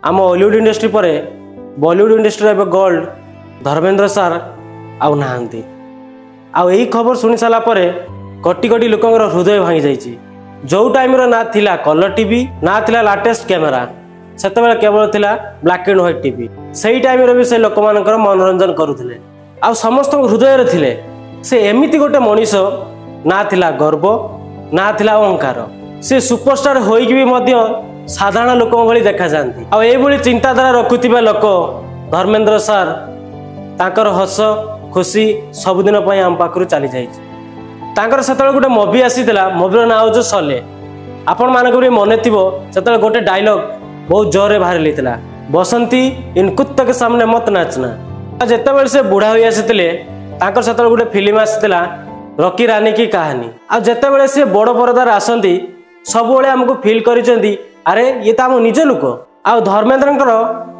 आम Hollywood industry पर Bollywood industry एवं गोल्ड धर्मेंद्र सार आउ नहांती। आउ यही खबर शुणी सारा पर कोटी कोटी लोकर हृदय भांगी जाइए। जो टाइम ना थिला कलर टीवी ना थिला लेटेस्ट कैमेरा से केवल थिला ब्लैक एंड व्हाइट टीवी से टाइम भी से लोक मानकर मनोरंजन करुले। आ समस्त हृदय थिले से एमिति गोटे मनीष ना थिला गर्व ना थिला अहंकार। से सुपरस्टार होइकी भी मध्य साधारण लोक भली देखा जाती। आ चिंताधारा रखुवा लोक धर्मेंद्र सार ताकर हस खुशी सबुदिन आम पाखु चली जाकर से गोटे मुवी आसीला। मुवीर ना हूँ सले। आपण मानक भी मन थी से गोटे डायलॉग बहुत जोर बाहर लेता बसंती इन कुत्ते के सामने मत नाचना। जिते से बुढ़ा हो आसी से गोटे फिल्म आसीला रॉकी रानी की कहानी। आ जिते से बड़ परदार आसती सब आमको फिल कर अरे ये तो आम निज लोक। आ धर्मेंद्र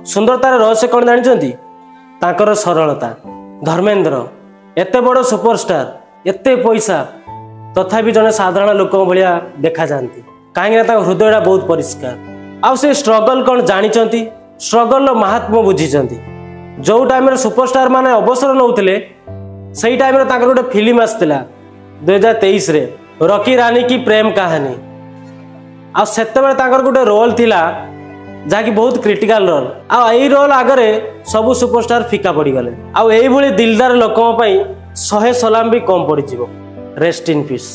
सुंदरतार रहस्य कौन जानते ताकर सरलता। धर्मेंद्र एते बड़ सुपरस्टार एते पैसा तथापि जने साधारण लोक भाया देखा जाती कहीं हृदय बहुत परिष्कार। आउ से स्ट्रगल कौन जानते स्ट्रगल महात्मा बुझी। जो टाइम सुपरस्टार माने अवसर नौले से टाइम गोटे फिल्म आसाला 2023 रॉकी रानी की प्रेम कहानी। आ से गोटे रोल थिला जहाँकि बहुत क्रिटिकल रोल। आई रोल आगे सब सुपरस्टार फिका पड़गले। आई दिलदार लोक 100 सलाम भी कम पड़। Rest in peace.